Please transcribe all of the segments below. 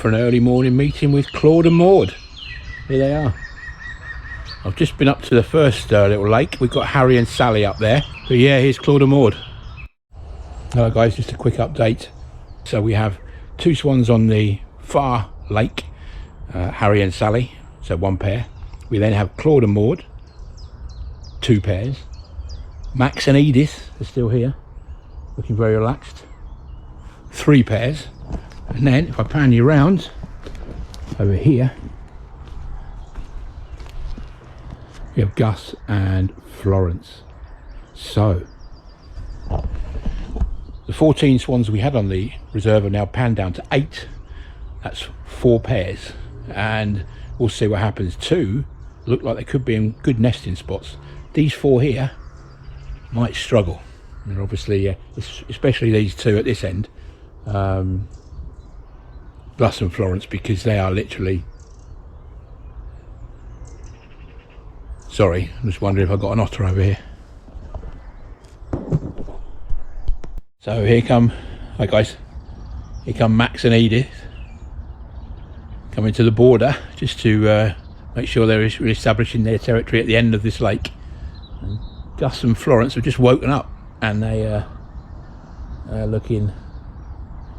for an early morning meeting with Claude and Maude. Here they are. I've just been up to the first little lake. We've got Harry and Sally up there. But yeah, here's Claude and Maude. Hello guys, just a quick update. So we have two swans on the far lake, Harry and Sally, so one pair. We then have Claude and Maude, two pairs. Max and Edith are still here, looking very relaxed, three pairs. And then if I pan you around over here, we have Gus and Florence. So the 14 swans we had on the reserve are now panned down to 8. That's 4 pairs, and we'll see what happens. 2 look like they could be in good nesting spots. These 4 here might struggle, and obviously especially these 2 at this end, Gus and Florence, because they are literally, sorry, I'm just wondering if I got an otter over here. So here come, hi guys, here come Max and Edith coming to the border just to make sure they're establishing their territory at the end of this lake. And Gus and Florence have just woken up, and they are looking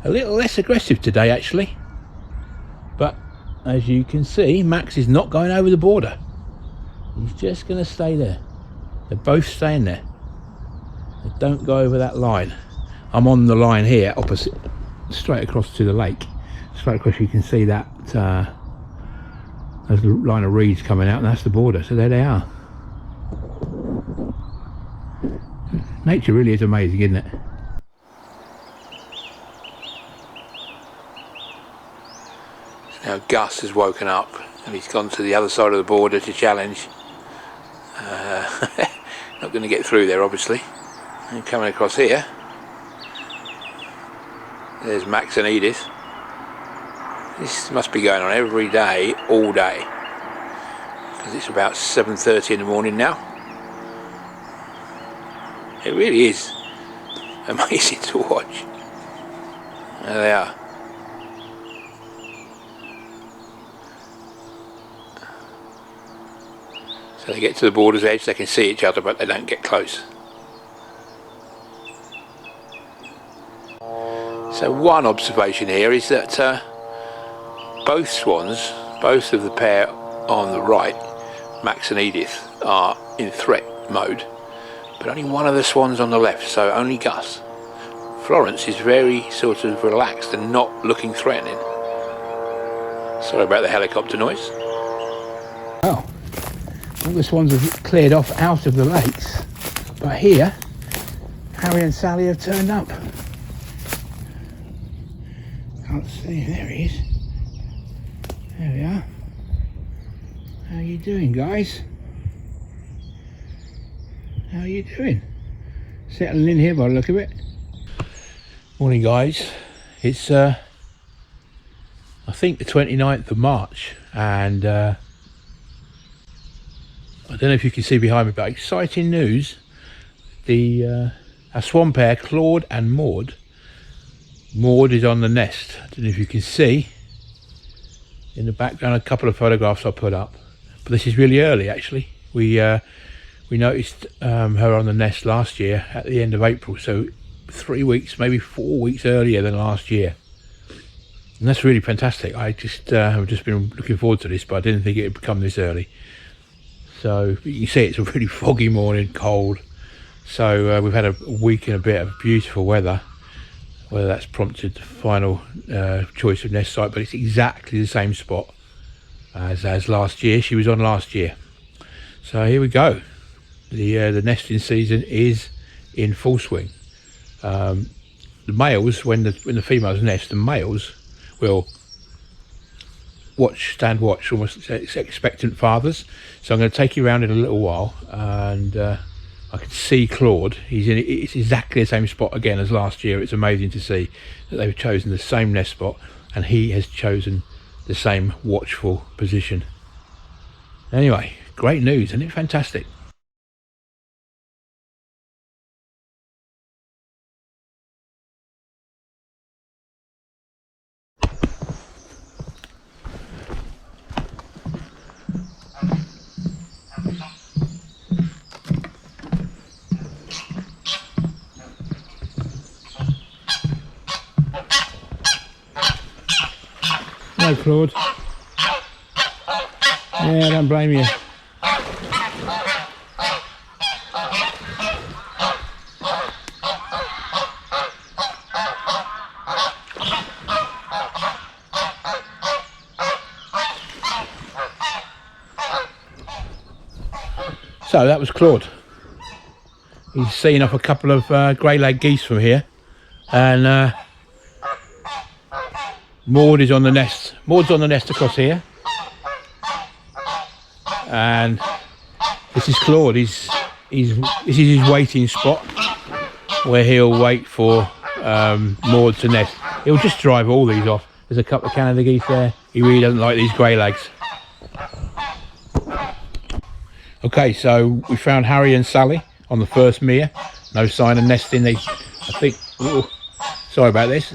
a little less aggressive today actually. But as you can see, Max is not going over the border. He's just going to stay there. They're both staying there. They don't go over that line. I'm on the line here opposite, straight across to the lake. Straight across, you can see that there's a line of reeds coming out, and that's the border. So there they are. Nature really is amazing, isn't it? Now Gus has woken up and he's gone to the other side of the border to challenge. Not going to get through there obviously. And coming across here, there's Max and Edith. This must be going on every day, all day, because it's about 7:30 in the morning now. It really is amazing to watch. There they are. So they get to the border's edge, they can see each other, but they don't get close. So one observation here is that both swans, both of the pair on the right, Max and Edith, are in threat mode, but only one of the swans on the left, so only Gus. Florence is very sort of relaxed and not looking threatening. Sorry about the helicopter noise. Oh. All the swans have cleared off out of the lakes, but here Harry and Sally have turned up. Can't see, there he is. There we are. How you doing, guys? How you doing? Settling in here by the look of it. Morning guys, it's I think the 29th of March, and I don't know if you can see behind me, but exciting news. Our swan pair, Claude and Maude. Maude is on the nest. I don't know if you can see in the background a couple of photographs I put up. But this is really early actually. We noticed her on the nest last year at the end of April, so 3 weeks, maybe 4 weeks earlier than last year. And that's really fantastic. I just have just been looking forward to this, but I didn't think it would become this early. So you can see it's a really foggy morning, cold. So we've had a week and a bit of beautiful weather. Whether that's prompted the final choice of nest site, but it's exactly the same spot as last year. She was on last year. So here we go. The nesting season is in full swing. The males, when the females nest, the males will stand watch, almost expectant fathers. So I'm going to take you around in a little while, and I can see Claude. It's exactly the same spot again as last year. It's amazing to see that they've chosen the same nest spot, and he has chosen the same watchful position. Anyway, great news, isn't it? Fantastic. Hello, Claude. Yeah, I don't blame you. So that was Claude. He's seen off a couple of Grebe Lake geese from here, and Maude is on the nest. Maude's on the nest across here, and this is Claude. This is his waiting spot where he'll wait for Maude to nest. He'll just drive all these off. There's a couple of Canada geese there. He really doesn't like these Grebe Lakes. Okay, so we found Harry and Sally on the first mere. No sign of nesting. I think. Ooh, sorry about this.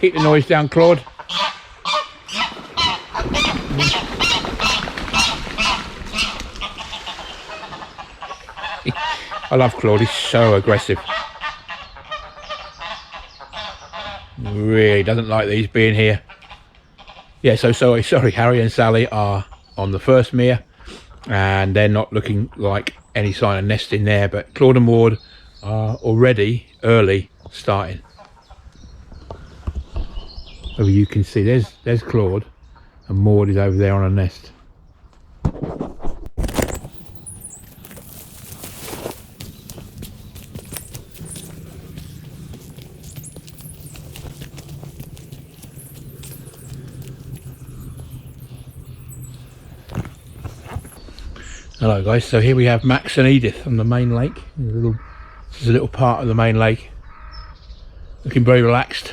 Keep the noise down, Claude. I love Claude. He's so aggressive. Really doesn't like these being here. Yeah, so sorry. Harry and Sally are on the first mere, and they're not looking like any sign of nesting there, but Claude and Maude are already early starting. Oh, you can see there's Claude, and Maude is over there on a nest. Hello guys, so here we have Max and Edith on the main lake. This is a little part of the main lake, looking very relaxed.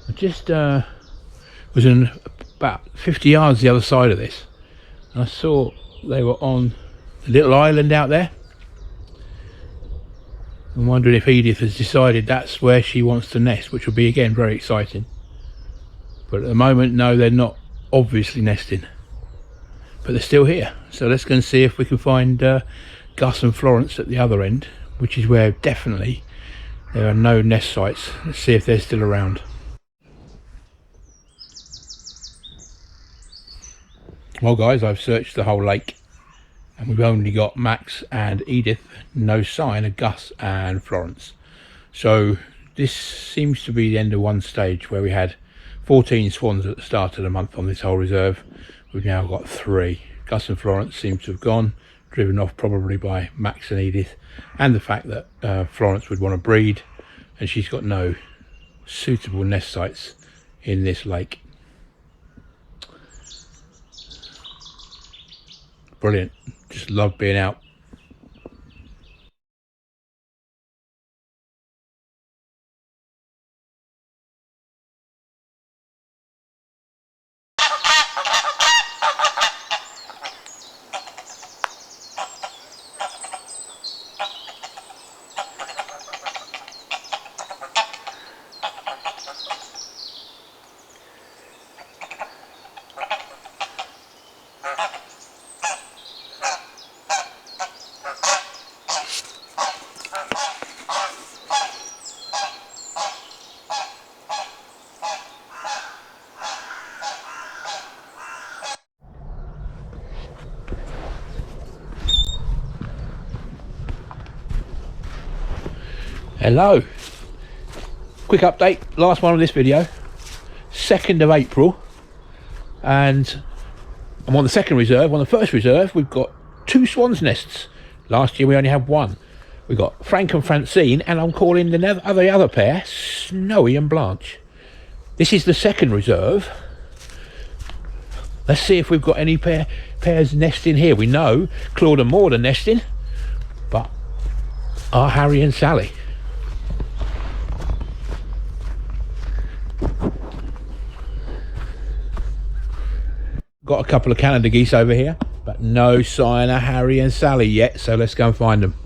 I just was in about 50 yards the other side of this, and I saw they were on a little island out there. I'm wondering if Edith has decided that's where she wants to nest, which will be again very exciting. But at the moment, no, they're not obviously nesting, but they're still here. So let's go and see if we can find Gus and Florence at the other end, which is where definitely there are no nest sites. Let's see if they're still around. Well guys, I've searched the whole lake and we've only got Max and Edith, no sign of Gus and Florence. So this seems to be the end of one stage where we had 14 swans at the start of the month on this whole reserve. We've now got 3. Gus and Florence seem to have gone, driven off probably by Max and Edith, and the fact that Florence would want to breed, and she's got no suitable nest sites in this lake. Brilliant, just love being out. Hello, quick update, last one of this video, 2nd of April, and I'm on the second reserve. On the first reserve we've got 2 swans nests. Last year we only had 1. We've got Frank and Francine, and I'm calling the other pair Snowy and Blanche. This is the second reserve. Let's see if we've got any pairs nesting here. We know Claude and Maude are nesting, but are Harry and Sally? Got a couple of Canada geese over here, but no sign of Harry and Sally yet, so let's go and find them.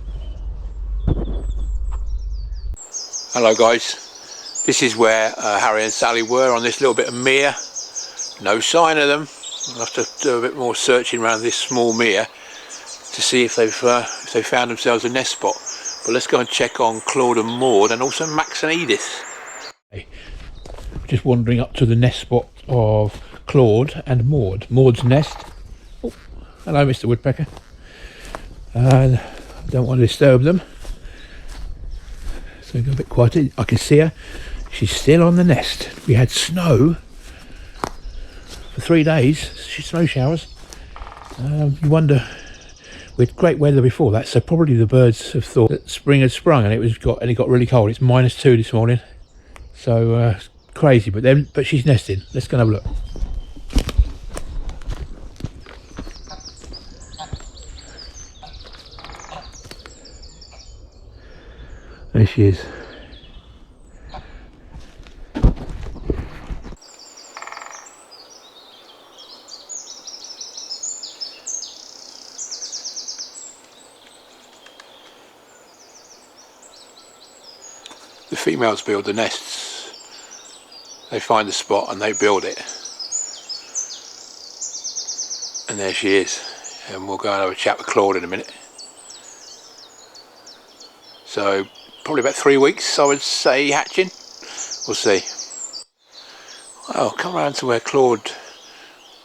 Hello guys, this is where Harry and Sally were on this little bit of mere. No sign of them. I'll have to do a bit more searching around this small mere to see if they've found themselves a nest spot. But let's go and check on Claude and Maude, and also Max and Edith. just wandering up to the nest spot of Claude and Maude. Maude's nest. Oh, hello, Mr. Woodpecker. I don't want to disturb them, so go a bit quieter. I can see her. She's still on the nest. We had snow for 3 days. Snow showers. You wonder. We had great weather before that, so probably the birds have thought that spring had sprung, and it got really cold. It's -2 this morning, so crazy. But she's nesting. Let's go and have a look. There she is. The females build the nests. They find a spot and they build it. And there she is. And we'll go and have a chat with Claude in a minute. So probably about 3 weeks, I would say, hatching. We'll see. Well, come around to where Claude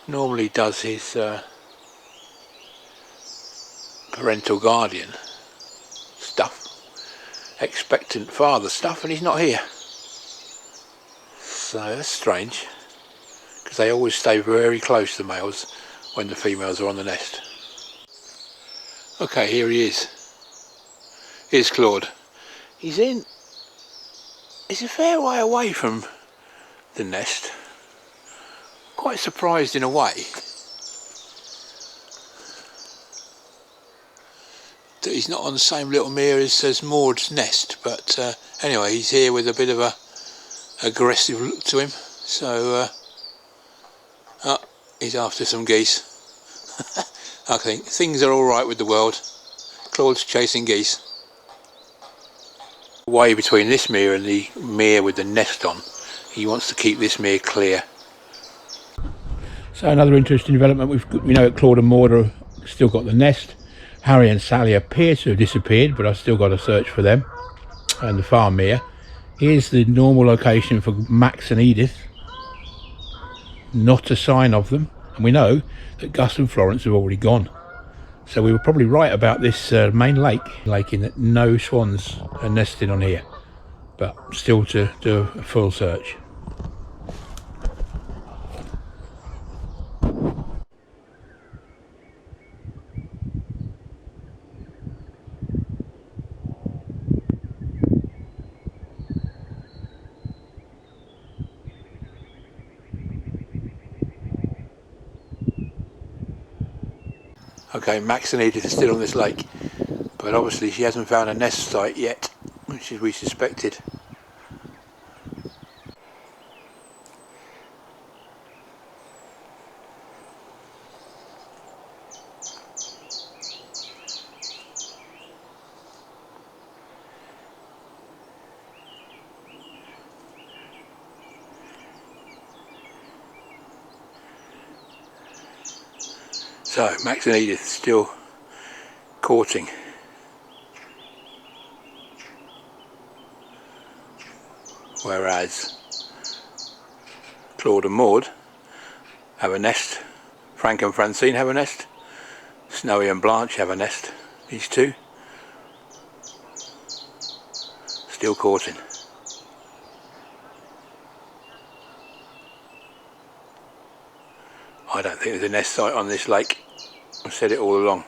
normally does his parental guardian stuff. Expectant father stuff, and he's not here, so that's strange, because they always stay very close, the males, when the females are on the nest. Okay, here he is. Here's Claude. He's a fair way away from the nest. Quite surprised in a way that he's not on the same little mere as Maude's nest, but anyway, he's here with a bit of a aggressive look to him, so he's after some geese. I think things are alright with the world. Claude's chasing geese. Way between this mere and the mere with the nest on, he wants to keep this mere clear. So another interesting development, we know that Claude and Maude have still got the nest. Harry and Sally appear to have disappeared, but I've still got to search for them. And the farm mere. Here's the normal location for Max and Edith. Not a sign of them. And we know that Gus and Florence have already gone. So we were probably right about this main lake in that no swans are nesting on here. But still to do a full search. Okay, Max and Edith are still on this lake, but obviously she hasn't found a nest site yet, which is we suspected. So, Max and Edith still courting. Whereas Claude and Maude have a nest, Frank and Francine have a nest, Snowy and Blanche have a nest, these two. Still courting. I don't think there's a nest site on this lake. I've said it all along.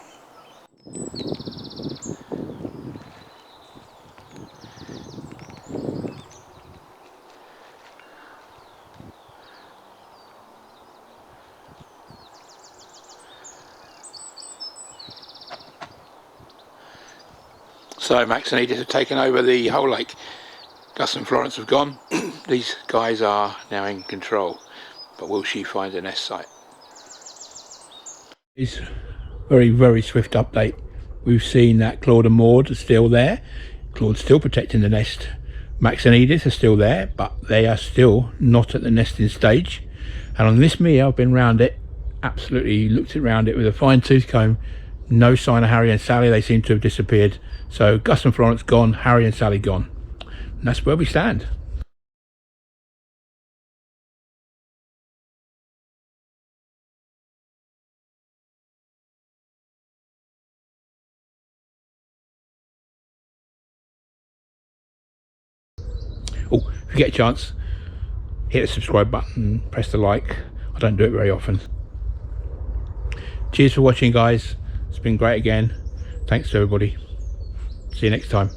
So Max and Edith have taken over the whole lake. Gus and Florence have gone. These guys are now in control. But will she find a nest site? It's very, very swift update. We've seen that Claude and Maude are still there. Claude's still protecting the nest. Max and Edith are still there, but they are still not at the nesting stage. And on this mere, I've been round it, absolutely looked around it with a fine tooth comb. No sign of Harry and Sally. They seem to have disappeared. So Gus and Florence gone, Harry and Sally gone. And that's where we stand. Oh, if you get a chance, hit the subscribe button, press the like. I don't do it very often. Cheers for watching, guys. It's been great again. Thanks to everybody. See you next time.